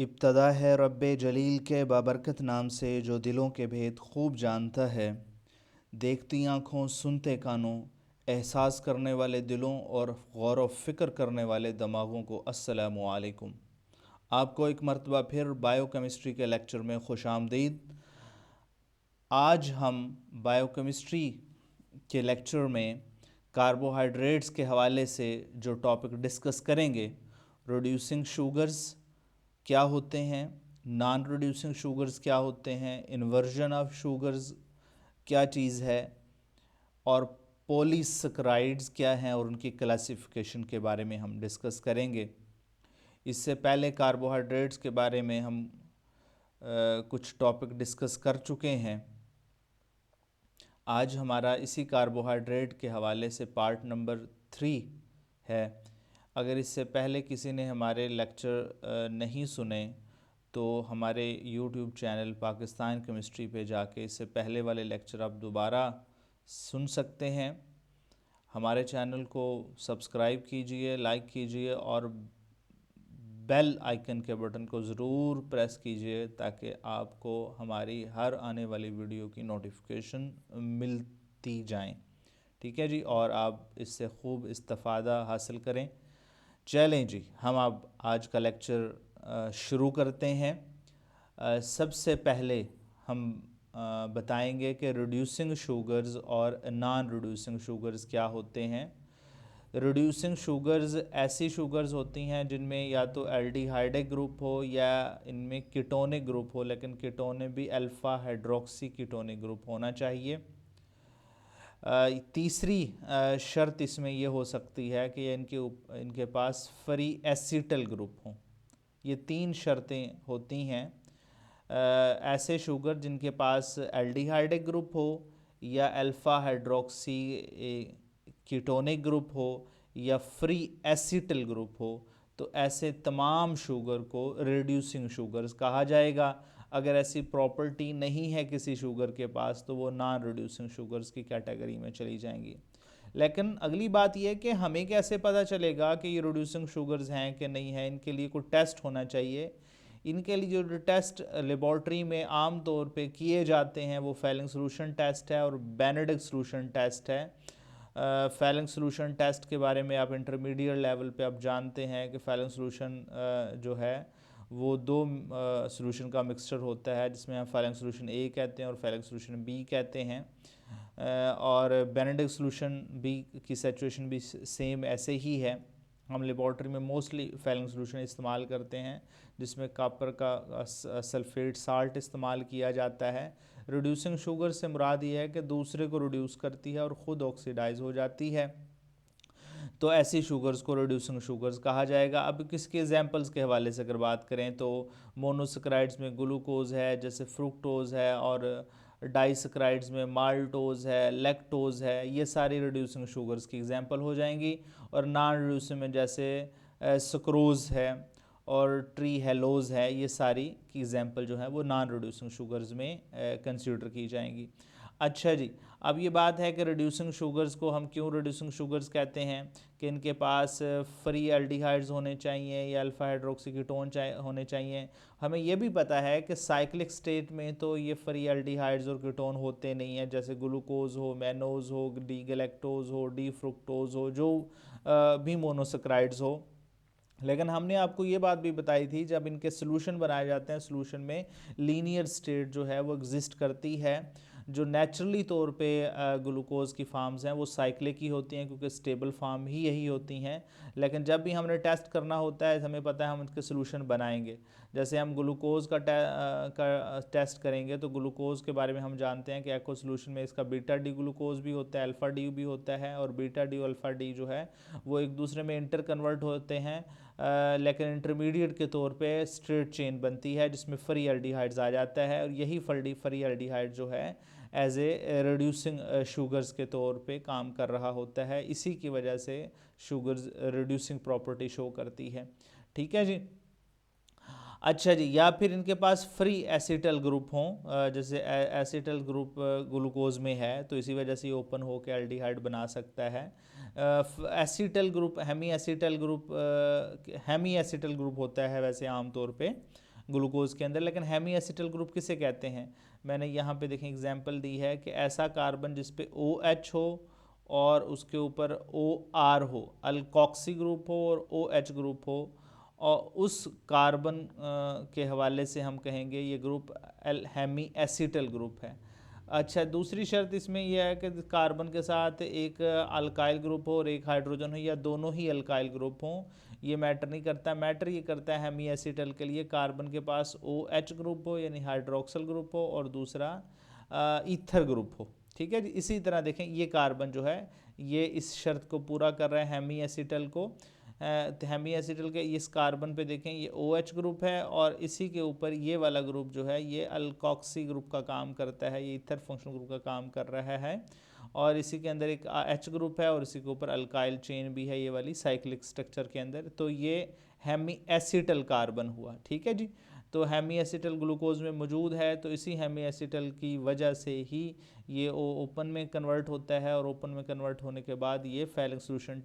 इब्तदा है रब्बे जलील के बाबरकत नाम से जो दिलों के भेद खूब जानता है। देखती आँखों सुनते कानों एहसास करने वाले दिलों और गौर व फिक्र करने वाले दिमागों को अस्सलामु अलैकुम। आपको एक मरतबा फिर बायोकेमिस्ट्री के लेक्चर में खुश आमदीद। आज हम बायोकेमिस्ट्री के लेक्चर में कार्बोहाइड्रेट्स के हवाले से जो टॉपिक डिस्कस करेंगे, रिड्यूसिंग शुगर्स क्या होते हैं, नॉन रिड्यूसिंग शुगर्स क्या होते हैं, इन्वर्जन ऑफ शुगर्स क्या चीज़ है, और पॉलीसैकराइड्स क्या हैं और उनकी क्लासिफिकेशन के बारे में हम डिस्कस करेंगे। इससे पहले कार्बोहाइड्रेट्स के बारे में हम कुछ टॉपिक डिस्कस कर चुके हैं। आज हमारा इसी कार्बोहाइड्रेट के हवाले से पार्ट नंबर 3 है। अगर इससे पहले किसी ने हमारे लेक्चर नहीं सुने तो हमारे यूट्यूब चैनल पाकिस्तान केमिस्ट्री पे जाके इससे पहले वाले लेक्चर आप दोबारा सुन सकते हैं। हमारे चैनल को सब्सक्राइब कीजिए, लाइक कीजिए और बेल आइकन के बटन को ज़रूर प्रेस कीजिए ताकि आपको हमारी हर आने वाली वीडियो की नोटिफिकेशन मिलती जाएं। ठीक है जी, और आप इससे खूब इस्तिफ़ादा हासिल करें। चलें जी, हम अब आज का लेक्चर शुरू करते हैं। सबसे पहले हम बताएंगे कि रिड्यूसिंग शुगर्स और नॉन रिड्यूसिंग शुगर्स क्या होते हैं। रिड्यूसिंग शुगर्स ऐसी शुगर्स होती हैं जिनमें या तो एल्डिहाइडिक ग्रुप हो या इनमें कीटोनिक ग्रुप हो, लेकिन कीटोनिक भी अल्फ़ा हाइड्रोक्सी कीटोनिक ग्रुप होना चाहिए। तीसरी शर्त इसमें ये हो सकती है कि इनके पास फ्री एसिटल ग्रुप हो। ये 3 शर्तें होती हैं। ऐसे शुगर जिनके पास एल्डिहाइडिक ग्रुप हो या अल्फ़ा हाइड्रोक्सी कीटोनिक ग्रुप हो या फ्री एसिटल ग्रुप हो, तो ऐसे तमाम शुगर को रिड्यूसिंग शुगर्स कहा जाएगा। अगर ऐसी प्रॉपर्टी नहीं है किसी शुगर के पास तो वो नॉन रिड्यूसिंग शुगर्स की कैटेगरी में चली जाएंगी। लेकिन अगली बात यह है कि हमें कैसे पता चलेगा कि ये रिड्यूसिंग शुगर्स हैं कि नहीं है। इनके लिए कोई टेस्ट होना चाहिए। इनके लिए जो टेस्ट लेबॉर्ट्री में आम तौर पे किए जाते हैं वो फेलिंग सोल्यूशन टेस्ट है और बेनेडिक्ट सोल्यूशन टेस्ट है। फेलिंग सोल्यूशन टेस्ट के बारे में आप इंटरमीडिएट लेवल पे आप जानते हैं कि फेलिंग सोल्यूशन जो है वो 2 सोल्यूशन का मिक्सचर होता है जिसमें हम फेलिंग सोल्यूशन ए कहते हैं और फेलिंग सोल्यूशन बी कहते हैं। और बेनेडिक्ट सोल्यूशन बी की सैचुरेशन भी सेम ऐसे ही है। हम लेबॉर्ट्री में मोस्टली फेलिंग सोल्यूशन इस्तेमाल करते हैं जिसमें कॉपर का सल्फेट साल्ट इस्तेमाल किया जाता है। रिड्यूसिंग शुगर से मुराद ये है कि दूसरे को रिड्यूस करती है और ख़ुद ऑक्सीडाइज हो जाती है, तो ऐसी शुगर्स को रिड्यूसिंग शुगर्स कहा जाएगा। अब किसके एग्जांपल्स के हवाले से अगर बात करें तो मोनोसेक्राइड्स में ग्लूकोज है, जैसे फ्रुक्टोज है, और डाइसेक्राइड्स में माल्टोज है, लैक्टोज है, ये सारी रिड्यूसिंग शुगर्स की एग्जांपल हो जाएंगी। और नॉन रिड्यूसिंग में जैसे सुक्रोज है और ट्री हेलोज है, ये सारी की एग्जांपल जो है वो नॉन रिड्यूसिंग शुगर्स में कंसीडर की जाएंगी। अच्छा जी, अब ये बात है कि रिड्यूसिंग शुगर्स को हम क्यों रिड्यूसिंग शुगर्स कहते हैं कि इनके पास फ्री एल्डिहाइड्स होने चाहिए या अल्फा हाइड्रोक्सी कीटोन होने चाहिए। हमें ये भी पता है कि साइक्लिक स्टेट में तो ये फ्री एल्डिहाइड्स और कीटोन होते नहीं हैं, जैसे ग्लूकोज हो, मैनोज हो, डी गैलेक्टोज हो, डी फ्रुक्टोज हो, जो भी मोनोसेक्राइड्स हो। लेकिन हमने आपको ये बात भी बताई थी जब इनके सोल्यूशन बनाए जाते हैं, सोल्यूशन में लीनियर स्टेट जो है वो एग्जिस्ट करती है। जो नेचुरली तौर पे ग्लूकोज की फार्म्स हैं वो साइक्लिक ही होती हैं क्योंकि स्टेबल फार्म ही यही होती हैं। लेकिन जब भी हमने टेस्ट करना होता है हमें पता है हम इसके सोल्यूशन बनाएंगे। जैसे हम ग्लूकोज का टेस्ट करेंगे तो ग्लूकोज के बारे में हम जानते हैं कि एक्व सोल्यूशन में इसका बीटा डी ग्लूकोज भी होता है, अल्फ़ा डी भी होता है, और बीटा डी और अल्फ़ा डी जो है वो एक दूसरे में इंटर कन्वर्ट होते हैं। लेकिन इंटरमीडिएट के तौर पे स्ट्रेट चेन बनती है जिसमें फ्री एल्डिहाइड्स आ जाता है, और यही फ्री एल्डिहाइड जो है एज ए रिड्यूसिंग शुगर्स के तौर पे काम कर रहा होता है। इसी की वजह से शुगर्स रिड्यूसिंग प्रॉपर्टी शो करती है। ठीक है जी। अच्छा जी, या फिर इनके पास फ्री एसिटल ग्रुप हों, जैसे एसिटल ग्रुप ग्लूकोज में है तो इसी वजह से ओपन हो के एल्डिहाइड बना सकता है। Acetal group hemiacetal group होता है वैसे आम तौर पे, ग्लूकोज के अंदर। लेकिन हेमी एसिटल ग्रुप किसे कहते हैं? मैंने यहाँ पे देखें एग्जांपल दी है कि ऐसा कार्बन जिस पे OH हो और उसके ऊपर OR हो, अल्कोक्सी ग्रुप हो और OH ग्रुप हो, और उस कार्बन के हवाले से हम कहेंगे ये ग्रुप हेमी एसिटल ग्रुप है। अच्छा, दूसरी शर्त इसमें यह है कि कार्बन के साथ एक अल्काइल ग्रुप हो और एक हाइड्रोजन हो, या दोनों ही अल्काइल ग्रुप हों, ये मैटर नहीं करता। मैटर ये करता है हेमी एसिटल के लिए कार्बन के पास OH ग्रुप हो यानी हाइड्रोक्सल ग्रुप हो और दूसरा ईथर ग्रुप हो। ठीक है जी। इसी तरह देखें ये कार्बन जो है ये इस शर्त को पूरा कर रहा है हेमी एसिटल को। हेमी एसिटल के इस कार्बन पे देखें ये OH ग्रुप है और इसी के ऊपर ये वाला ग्रुप जो है ये अल्कोक्सी ग्रुप का काम करता है, ये ईथर फंक्शनल ग्रुप का काम कर रहा है। और इसी के अंदर एक H ग्रुप है और इसी के ऊपर अल्काइल चेन भी है ये वाली साइक्लिक स्ट्रक्चर के अंदर। तो ये हेमी एसिटल कार्बन हुआ। ठीक है जी। तो हेमी एसिटल ग्लूकोज में मौजूद है, तो इसी हेमी एसिटल की वजह से ही ये ओपन में कन्वर्ट होता है और ओपन में कन्वर्ट होने के बाद ये फैलिंग सोल्यूशन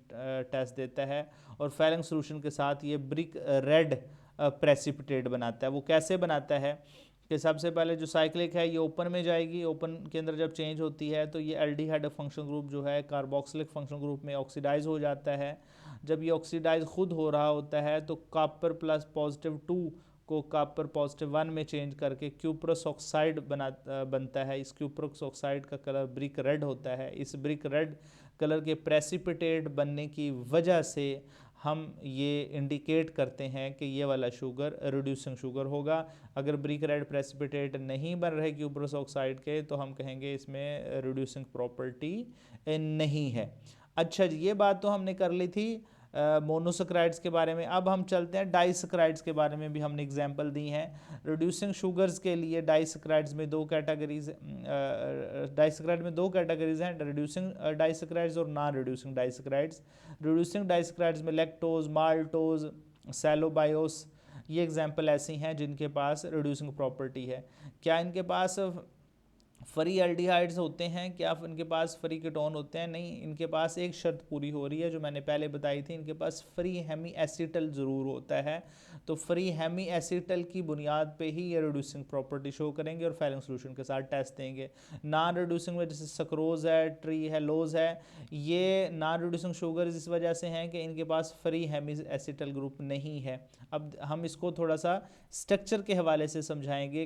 टेस्ट देता है और फैलिंग सोल्यूशन के साथ ये ब्रिक रेड प्रेसिपिटेट बनाता है। वो कैसे बनाता है कि सबसे पहले जो साइक्लिक है ये ओपन में जाएगी, ओपन के अंदर जब चेंज होती है तो ये एल्डिहाइड फंक्शन ग्रुप जो है कार्बोक्सिलिक फंक्शन ग्रुप में ऑक्सीडाइज हो जाता है। जब ये ऑक्सीडाइज खुद हो रहा होता है तो कॉपर प्लस पॉजिटिव 2 को कॉपर पॉजिटिव 1 में चेंज करके क्यूप्रस ऑक्साइड बनता है। इस क्यूप्रस ऑक्साइड का कलर ब्रिक रेड होता है। इस ब्रिक रेड कलर के प्रेसिपिटेट बनने की वजह से हम ये इंडिकेट करते हैं कि ये वाला शुगर रिड्यूसिंग शुगर होगा। अगर ब्रिक रेड प्रेसिपिटेट नहीं बन रहे क्यूप्रस ऑक्साइड के तो हम कहेंगे इसमें रिड्यूसिंग प्रॉपर्टी नहीं है। अच्छा जी, ये बात तो हमने कर ली थी मोनोसक्राइड्स के बारे में। अब हम चलते हैं डाइसक्राइड्स के बारे में भी हमने एग्जांपल दी हैं। रिड्यूसिंग शुगर्स के लिए डाइसक्राइड्स में दो कैटेगरीज हैं, रिड्यूसिंग डाइसक्राइड्स और नॉन रिड्यूसिंग डाइसक्राइड्स। रिड्यूसिंग डाइसक्राइड्स में लैक्टोज, माल्टोज, सेलोबायोस, ये एग्जाम्पल ऐसी हैं जिनके पास रिड्यूसिंग प्रॉपर्टी है। क्या इनके पास फ्री एल्डिहाइड्स होते हैं? क्या इनके पास फ्री कीटोन होते हैं? नहीं, इनके पास एक शर्त पूरी हो रही है जो मैंने पहले बताई थी, इनके पास फ्री हेमी एसिटल ज़रूर होता है। तो फ्री हेमी एसिटल की बुनियाद पे ही ये रिड्यूसिंग प्रॉपर्टी शो करेंगे और फैलिंग सोल्यूशन के साथ टेस्ट देंगे। नॉन रिड्यूसिंग में जैसे सक्रोज है, ट्री है, लोज है, ये नॉन रिड्यूसिंग शुगर इस वजह से हैं कि इनके पास फ्री हेमी एसिटल ग्रुप नहीं है। अब हम इसको थोड़ा सा स्ट्रक्चर के हवाले से समझाएंगे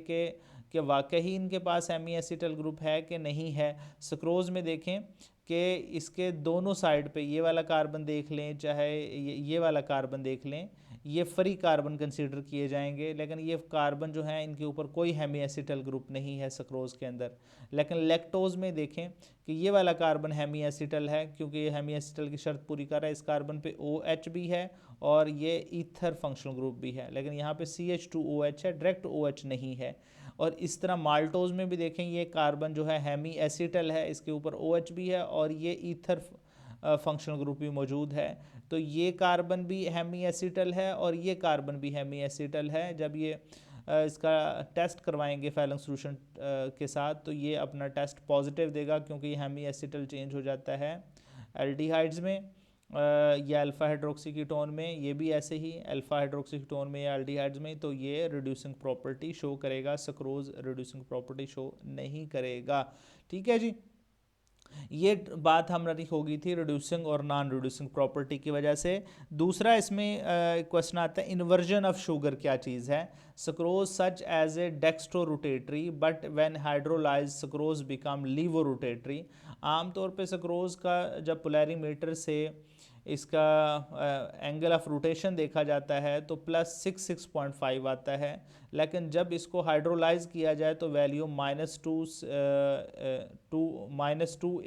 कि वाकई इनके पास हेमी एसिटल ग्रुप है कि नहीं है। सक्रोज में देखें कि इसके दोनों साइड पे ये वाला कार्बन देख लें चाहे ये वाला कार्बन देख लें, ये फ्री कार्बन कंसीडर किए जाएंगे, लेकिन ये कार्बन जो है इनके ऊपर कोई हेमी एसिटल ग्रुप नहीं है सक्रोज के अंदर। लेकिन लैक्टोज में देखें कि ये वाला कार्बन हेमी एसिटल है क्योंकि ये हेमी एसिटल की शर्त पूरी कर रहा है। इस कार्बन पे OH भी है और ये ईथर फंक्शनल ग्रुप भी है, लेकिन यहाँ पे CH2OH है, डायरेक्ट OH नहीं है। और इस तरह माल्टोज में भी देखें ये कार्बन जो है हेमी एसिटल है, इसके ऊपर OH भी है और ये ईथर फंक्शनल ग्रुप भी मौजूद है। तो ये कार्बन भी हेमी एसिटल है और ये कार्बन भी हेमी एसिटल है। जब ये इसका टेस्ट करवाएंगे फैलिंग सोल्यूशन के साथ तो ये अपना टेस्ट पॉजिटिव देगा क्योंकि ये हेमी एसिटल चेंज हो जाता है एल्डिहाइड्स में या अल्फा हाइड्रोक्सी कीटोन में, ये भी ऐसे ही अल्फा हाइड्रोक्सी कीटोन में या एल्डिहाइड्स में, तो ये रिड्यूसिंग प्रॉपर्टी शो करेगा। सक्रोज रिड्यूसिंग प्रॉपर्टी शो नहीं करेगा। ठीक है जी, ये बात हमारी हो गई थी रिड्यूसिंग और नॉन रिड्यूसिंग प्रॉपर्टी की वजह से। दूसरा इसमें क्वेश्चन आता है इन्वर्जन ऑफ शुगर क्या चीज़ है? Sucrose such as a dextrorotatory but when hydrolyse sucrose become laevorotatory. आमतौर पे सक्रोज का जब पोलैरिमीटर से इसका एंगल ऑफ रोटेशन देखा जाता है तो +6 6.5 आता है, लेकिन जब इसको हाइड्रोलाइज किया जाए तो वैल्यू -2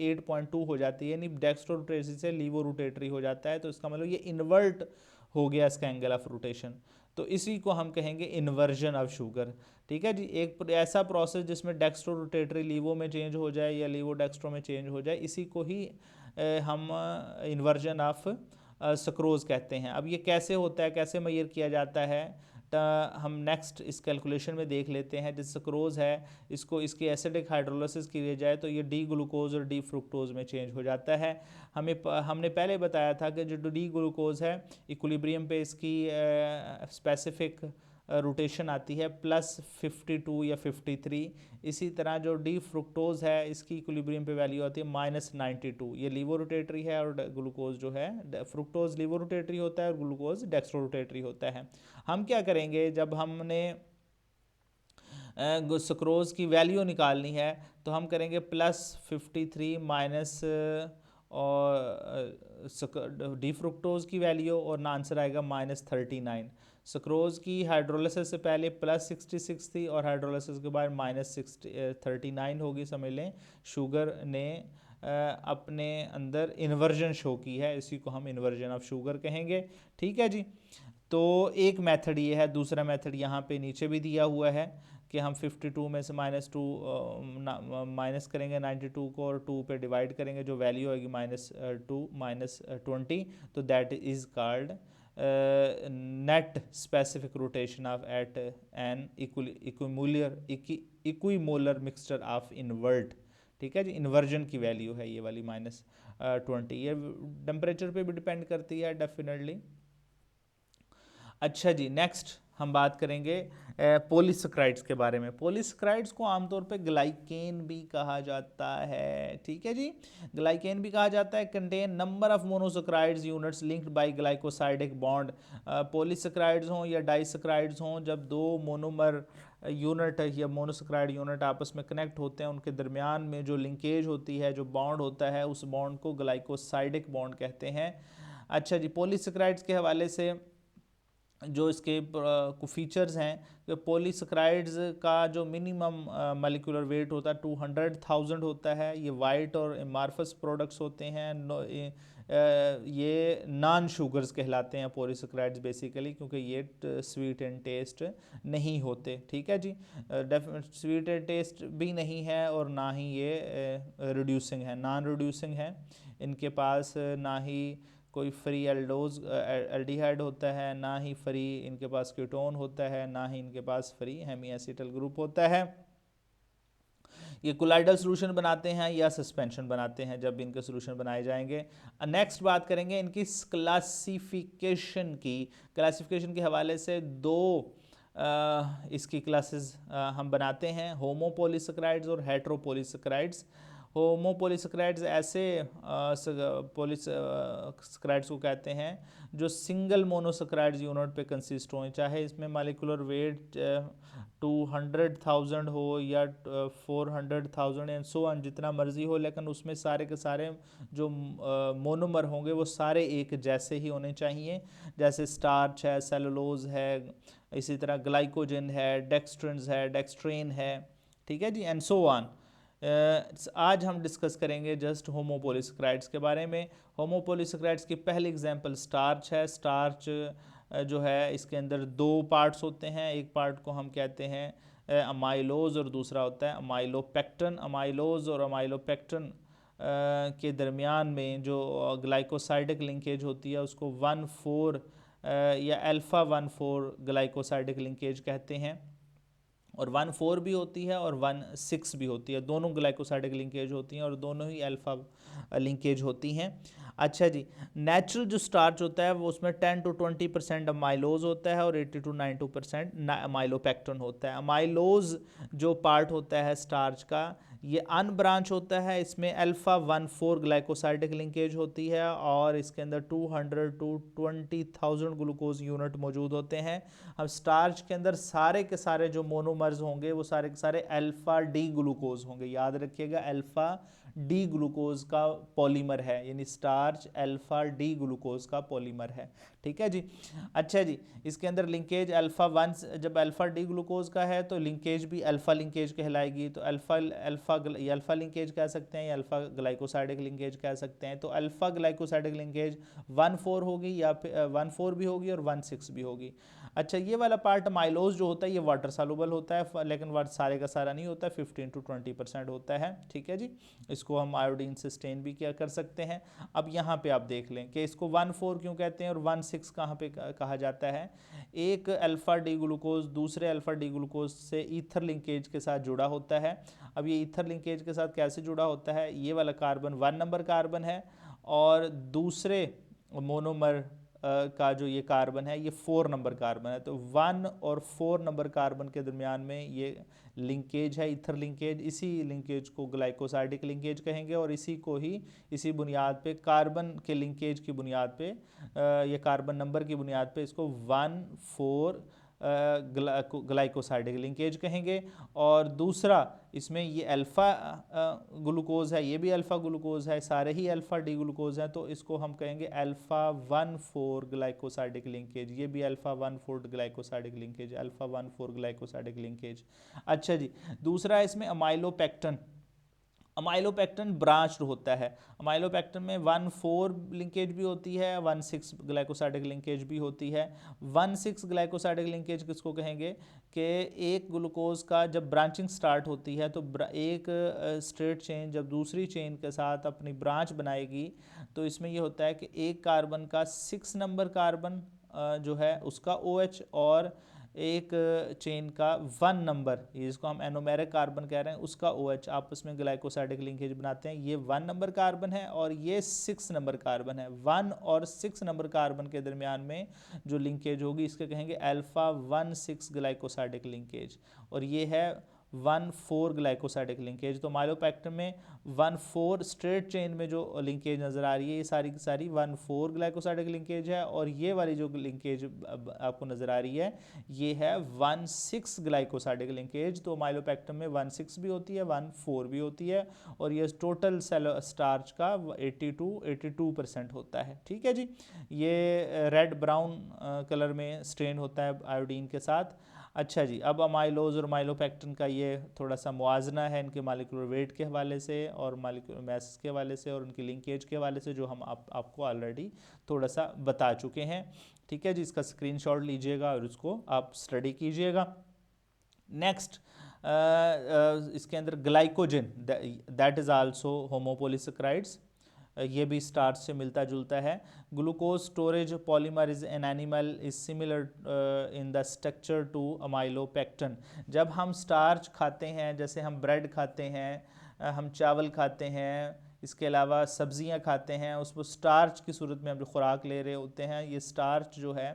8.2 हो जाती है, यानी डेक्स्ट्रो रोटेटरी से लीवो रोटेटरी हो जाता है। तो इसका मतलब ये इन्वर्ट हो गया इसका एंगल ऑफ रोटेशन, तो इसी को हम कहेंगे इन्वर्जन ऑफ शुगर। ठीक है जी, एक ऐसा प्रोसेस जिसमें डेक्स्ट्रो रोटेटरी लीवो में चेंज हो जाए या लीवो डेक्स्ट्रो में चेंज हो जाए, इसी को ही हम इन्वर्जन ऑफ सक्रोज कहते हैं। अब ये कैसे होता है, कैसे मेजर किया जाता है, तो हम नेक्स्ट इस कैलकुलेशन में देख लेते हैं। जैसे सक्रोज है, इसको इसकी एसिडिक हाइड्रोलिसिस की जाए तो ये डी ग्लूकोज और डी फ्रुक्टोज में चेंज हो जाता है। हमने पहले बताया था कि जो डी ग्लूकोज है इक्विलिब्रियम पे इसकी स्पेसिफिक रोटेशन आती है +52 या 53। इसी तरह जो डी फ्रुक्टोज है इसकी इक्विलिब्रियम पे वैल्यू आती है -92। ये लीवो रोटेटरी है और ग्लूकोज जो है फ्रुक्टोज लीवो रोटेटरी होता है और ग्लूकोज डेक्स्ट्रो रोटेटरी होता है। हम क्या करेंगे, जब हमने सुक्रोज की वैल्यू निकालनी है तो हम करेंगे +53 माइनस और डी फ्रुक्टोज की वैल्यू और ना आंसर आएगा -39। सुक्रोज की हाइड्रोलिसिस से पहले +66 थी और हाइड्रोलिसिस के बाद -39 होगी। समझ लें शुगर ने अपने अंदर इन्वर्जन शो की है, इसी को हम इन्वर्जन ऑफ शुगर कहेंगे। ठीक है जी, तो एक मेथड ये है। दूसरा मेथड यहाँ पे नीचे भी दिया हुआ है कि हम 52 में से -2 माइनस करेंगे 92 को और 2 पे डिवाइड करेंगे, जो वैल्यू आएगी -2 -20, तो that is called net specific rotation of at an equimolar mixture of invert. ठीक है जी, इन्वर्जन की वैल्यू है ये वाली -20। ये टेम्परेचर पे भी डिपेंड करती है डेफिनेटली। अच्छा जी, नेक्स्ट हम बात करेंगे पॉलीसेकेराइड्स के बारे में। पॉलीसेकेराइड्स को आमतौर पे ग्लाइकेन भी कहा जाता है। ठीक है जी, ग्लाइकेन भी कहा जाता है। Contain number of monosaccharides units linked by glycosidic bond. Polysaccharides हों या डाइसेकेराइड्स हों, जब दो मोनोमर यूनिट या मोनोसेकेराइड यूनिट आपस में कनेक्ट होते हैं, उनके दरमियान में जो लिंकेज होती है, जो बॉन्ड होता है, उस बॉन्ड को ग्लाइकोसाइडिक बॉन्ड कहते हैं। अच्छा जी, पॉलीसेकेराइड्स के हवाले से जो इसके फीचर्स हैं, तो पॉलीसेकेराइड्स का जो मिनिमम मॉलिक्यूलर वेट होता है 200,000 होता है। ये वाइट और एमार्फस प्रोडक्ट्स होते हैं। ये नॉन शुगर्स कहलाते हैं पॉलीसेकेराइड्स बेसिकली, क्योंकि ये स्वीट एंड टेस्ट नहीं होते। ठीक है जी, स्वीट एंड टेस्ट भी नहीं है और ना ही ये रिड्यूसिंग है, नॉन रिड्यूसिंग है। इनके पास ना ही कोई फ्री एल्डिहाइड होता है, ना ही फ्री इनके पास कीटोन होता है, ना ही इनके पास फ्री हेमी एसिटल ग्रुप होता है। ये कोलाइडल सोल्यूशन बनाते हैं या सस्पेंशन बनाते हैं, जब इनके सोल्यूशन बनाए जाएंगे। नेक्स्ट बात करेंगे इनकी क्लासिफिकेशन की। क्लासिफिकेशन के हवाले से दो इसकी क्लासेस हम बनाते हैं, होमोपॉलीसेकेराइड्स और हेटेरोपॉलीसेकेराइड्स। होमोपॉलीसेकेराइड्स ऐसे पॉलीसेकेराइड्स को कहते हैं जो सिंगल मोनोसेकेराइड्स यूनिट पे कंसिस्ट हों, चाहे इसमें मॉलिक्यूलर वेट 200,000 हो या 400,000 एंड सो ऑन, जितना मर्जी हो, लेकिन उसमें सारे के सारे जो मोनोमर होंगे वो सारे एक जैसे ही होने चाहिए। जैसे स्टार्च है, सेलुलोज है, इसी तरह ग्लाइकोजन है, डेक्सट्रिन्स है, डेक्सट्रेन है। ठीक है जी, एंड सो ऑन। आज हम डिस्कस करेंगे जस्ट होमोपॉलीसेकेराइड्स के बारे में। होमोपॉलीसेकेराइड्स की पहली एग्जांपल स्टार्च है। स्टार्च जो है इसके अंदर दो पार्ट्स होते हैं, एक पार्ट को हम कहते हैं अमाइलोज और दूसरा होता है अमाइलोपेक्टिन। अमाइलोज और अमाइलोपेक्टिन के दरमियान में जो ग्लाइकोसाइडिक लिंकेज होती है उसको 1,4 या अल्फ़ा 1,4 ग्लाइकोसाइडिक लिंकेज कहते हैं, और 1,4 भी होती है और 1,6 भी होती है। दोनों ग्लाइकोसाइडिक लिंकेज होती हैं और दोनों ही अल्फ़ा लिंकेज होती हैं। अच्छा जी, नेचुरल जो स्टार्च होता है वो उसमें 10 to 20% अमाइलोज होता है और 80 to 92% अमाइलोपेक्टिन होता है। अमाइलोज जो पार्ट होता है स्टार्च का, ये अनब्रांच होता है। इसमें अल्फ़ा 1,4 ग्लाइकोसाइडिक लिंकेज होती है और इसके अंदर 200 to 20,000 ग्लूकोज यूनिट मौजूद होते हैं। अब स्टार्च के अंदर सारे के सारे जो मोनोमर्स होंगे वो सारे के सारे अल्फ़ा डी ग्लूकोज होंगे। याद रखिएगा, अल्फ़ा डी ग्लूकोज का पॉलीमर है, यानी स्टार्च अल्फ़ा डी ग्लूकोज का पॉलीमर है। ठीक है जी। अच्छा जी, इसके अंदर लिंकेज अल्फ़ा 1, जब अल्फ़ा डी ग्लूकोज का है तो लिंकेज भी अल्फ़ा लिंकेज कहलाएगी। तो अल्फ़ा लिंकेज कह सकते हैं या अल्फ़ा ग्लाइकोसाइडिक लिंकेज कह सकते हैं। तो अल्फ़ा ग्लाइकोसाइडिक लिंकेज 1,4 होगी या 1,4 भी होगी और 1,6 भी होगी। अच्छा, ये वाला पार्ट माइलोज जो होता है ये वाटर सॉल्युबल होता है, लेकिन वाटर सारे का सारा नहीं होता है, 15 to 20% होता है। ठीक है जी, इसको हम आयोडीन से स्टेन भी क्या कर सकते हैं। अब यहाँ पे आप देख लें कि इसको 1,4 क्यों कहते हैं और 1,6 कहाँ पे कहा जाता है। एक अल्फ़ा डी ग्लूकोज दूसरे अल्फ़ा डी ग्लूकोज से ईथर लिंकेज के साथ जुड़ा होता है। अब ये ईथर लिंकेज के साथ कैसे जुड़ा होता है, ये वाला कार्बन 1 नंबर कार्बन है और दूसरे मोनोमर का जो ये कार्बन है ये 4 नंबर कार्बन है, तो 1 और 4 नंबर कार्बन के दरमियान में ये लिंकेज है, ईथर लिंकेज। इसी लिंकेज को ग्लाइकोसाइडिक लिंकेज कहेंगे और इसी को ही इसी बुनियाद पे कार्बन के लिंकेज की बुनियाद पे ये कार्बन नंबर की बुनियाद पे इसको 1,4 ग्लाइकोसाइडिक लिंकेज कहेंगे। और दूसरा इसमें ये अल्फ़ा ग्लूकोज है, ये भी अल्फ़ा ग्लूकोज है, सारे ही अल्फ़ा डी ग्लूकोज हैं, तो इसको हम कहेंगे अल्फ़ा 1,4 ग्लाइकोसाइडिक लिंकेज। ये भी alpha 1,4 glycosidic linkage, alpha 1,4 glycosidic linkage. अच्छा जी, दूसरा इसमें अमाइलोपेक्टन। अमाइलोपेक्टन ब्रांच्ड होता है। अमाइलोपेक्टन में 1,4 लिंकेज भी होती है, 1,6 ग्लाइकोसाइडिक लिंकेज भी होती है। 1,6 ग्लाइकोसाइडिक लिंकेज किसको कहेंगे कि एक ग्लूकोज का जब ब्रांचिंग स्टार्ट होती है तो एक स्ट्रेट चेन जब दूसरी चेन के साथ अपनी ब्रांच बनाएगी तो इसमें ये होता है कि एक कार्बन का 6 नंबर कार्बन जो है उसका OH और एक चेन का 1 नंबर, जिसको हम एनोमेरिक कार्बन कह रहे हैं, उसका OH आपस में ग्लाइकोसाइडिक लिंकेज बनाते हैं। ये 1 नंबर कार्बन है और ये 6 नंबर कार्बन है। 1 और 6 नंबर कार्बन के दरमियान में जो लिंकेज होगी इसके कहेंगे अल्फ़ा 1,6 ग्लाइकोसाइडिक लिंकेज, और ये है 1,4 ग्लाइकोसाइडिक लिंकेज। तो माइलोपेक्टन में 1,4 स्ट्रेट चेन में जो लिंकेज नज़र आ रही है ये सारी की सारी 1,4 ग्लाइकोसाइडिक लिंकेज है, और ये वाली जो लिंकेज आपको नज़र आ रही है ये है 1,6 ग्लाइकोसाइडिक लिंकेज। तो माइलोपेक्टन में 1,6 भी होती है, 1,4 भी होती है, और ये टोटल सेल स्टार्च का 82% होता है। ठीक है जी, ये रेड ब्राउन कलर में स्ट्रेन होता है आयोडीन के साथ। अच्छा जी, अब अमाइलोज और माइलोपेक्टन का ये थोड़ा सा मुआजना है इनके मालिकुलर वेट के हवाले से और मालिकुलर मैस के हवाले से और उनकी लिंकेज के हवाले से, जो हम आपको ऑलरेडी थोड़ा सा बता चुके हैं। ठीक है जी, इसका स्क्रीनशॉट लीजिएगा और उसको आप स्टडी कीजिएगा। नेक्स्ट इसके अंदर glycogen, that is also homopolysaccharides, ये भी स्टार्च से मिलता जुलता है। Glucose storage polymer is an animal is similar in the structure to amylopectin. जब हम स्टार्च खाते हैं, जैसे हम ब्रेड खाते हैं, हम चावल खाते हैं, इसके अलावा सब्जियां खाते हैं, उसको स्टार्च की सूरत में हम जो खुराक ले रहे होते हैं, ये स्टार्च जो है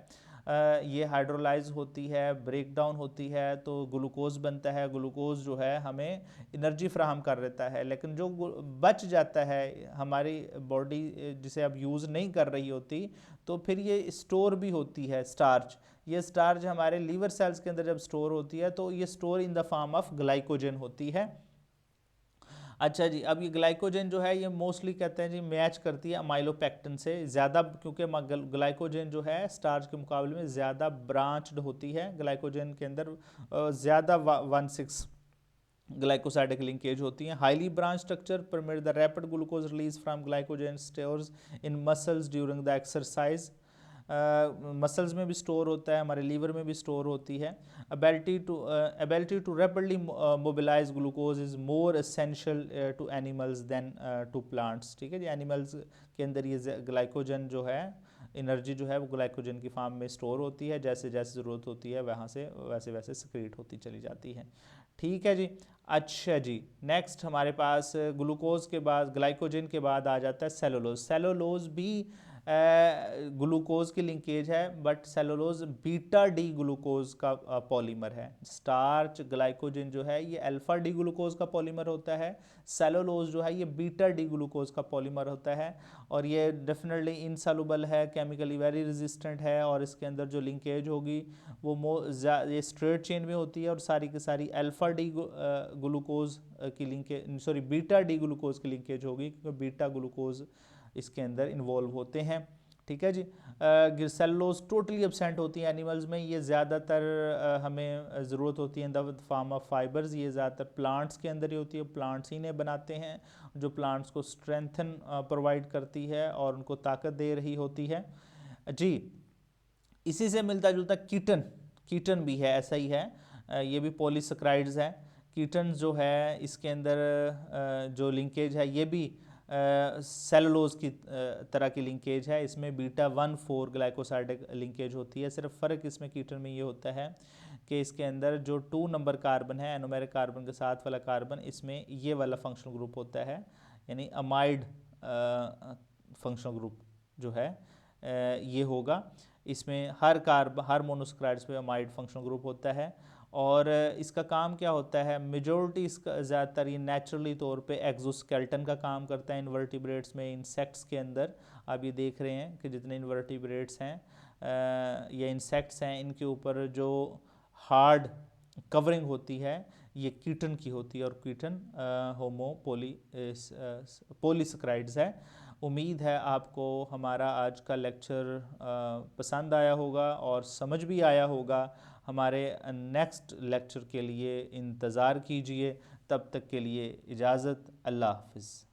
ये हाइड्रोलाइज होती है, ब्रेक डाउन होती है, तो ग्लूकोज बनता है। ग्लूकोज जो है हमें एनर्जी फ्राहम कर देता है, लेकिन जो बच जाता है हमारी बॉडी जिसे अब यूज़ नहीं कर रही होती, तो फिर ये स्टोर भी होती है स्टार्च। ये स्टार्च हमारे लीवर सेल्स के अंदर जब स्टोर होती है तो ये store in the form of glycogen होती है। अच्छा जी, अब ये ग्लाइकोजन जो है ये मोस्टली कहते हैं जी मैच करती है अमाइलोपेक्टन से ज़्यादा, क्योंकि ग्लाइकोजन जो है स्टार्च के मुकाबले में ज़्यादा ब्रांच्ड होती है। ग्लाइकोजन के अंदर ज़्यादा 1,6 ग्लाइकोसाइडिक लिंकेज होती हैं। Highly branch structure permit the rapid glucose release from glycogen stores in muscles during the exercise. Muscles में भी स्टोर होता है, हमारे लीवर में भी स्टोर होती है। ability to rapidly mobilize glucose is more essential to animals than to plants। ठीक है जी, एनिमल्स के अंदर ये ग्लाइकोजन जो है एनर्जी जो है वो ग्लाइकोजन की फॉर्म में स्टोर होती है, जैसे जैसे ज़रूरत होती है वहाँ से वैसे वैसे सिक्रीट होती चली जाती है। ठीक है जी। अच्छा जी, नेक्स्ट हमारे पास ग्लूकोज के बाद, ग्लाइकोजन के बाद आ जाता है सेलुलोज। सेलुलोज भी ग्लूकोज की लिंकेज है, but cellulose beta D glucose का पॉलीमर है। स्टार्च ग्लाइकोजन जो है ये अल्फा डी ग्लूकोज का पॉलीमर होता है, सेलुलोज जो है ये बीटा डी ग्लूकोज का पॉलीमर होता है, और ये डेफिनेटली इनसॉल्युबल है, केमिकली वेरी रेजिस्टेंट है, और इसके अंदर जो लिंकेज होगी वो ये स्ट्रेट चेन में होती है, और सारी की सारी अल्फा डी ग्लूकोज की linkage, sorry beta D glucose की लिंकेज होगी, क्योंकि बीटा ग्लूकोज इसके अंदर इन्वॉल्व होते हैं। ठीक है जी। सेलुलोज टोटली एब्सेंट होती है एनिमल्स में, ये ज़्यादातर हमें ज़रूरत होती है in the form of fibres. ये ज़्यादातर प्लांट्स के अंदर ही होती है, प्लांट्स ही ने बनाते हैं, जो प्लांट्स को स्ट्रेंथन प्रोवाइड करती है और उनको ताकत दे रही होती है जी। इसी से मिलता जुलता कीटन, कीटन भी है, ऐसा ही है, ये भी पॉलीसेकेराइड्स है। कीटन जो है इसके अंदर जो लिंकेज है ये भी सेलुलोज की तरह की लिंकेज है, इसमें बीटा 1,4 ग्लाइकोसाइडिक लिंकेज होती है। सिर्फ फ़र्क इसमें कीटन में ये होता है कि इसके अंदर जो 2 नंबर कार्बन है, एनोमेरिक कार्बन के साथ वाला कार्बन, इसमें ये वाला फंक्शनल ग्रुप होता है, यानी अमाइड फंक्शनल ग्रुप जो है ये होगा। इसमें हर मोनोसैकेराइड्स पे अमाइड फंक्शनल ग्रुप होता है और इसका काम क्या होता है, मेजॉरिटी इसका ज़्यादातर ये नेचुरली तौर पे एक्सोस्केलेटन का काम करता है इन्वर्टिब्रेट्स में। इंसेक्ट्स के अंदर आप ये देख रहे हैं कि जितने इन्वर्टिब्रेट्स हैं या इंसेक्ट्स हैं, इनके ऊपर जो हार्ड कवरिंग होती है ये कीटन की होती है और कीटन पॉलीसेकेराइड्स है। उम्मीद है आपको हमारा आज का लेक्चर पसंद आया होगा और समझ भी आया होगा। हमारे नेक्स्ट लेक्चर के लिए इंतज़ार कीजिए। तब तक के लिए इजाज़त। अल्लाह हाफ़िज़।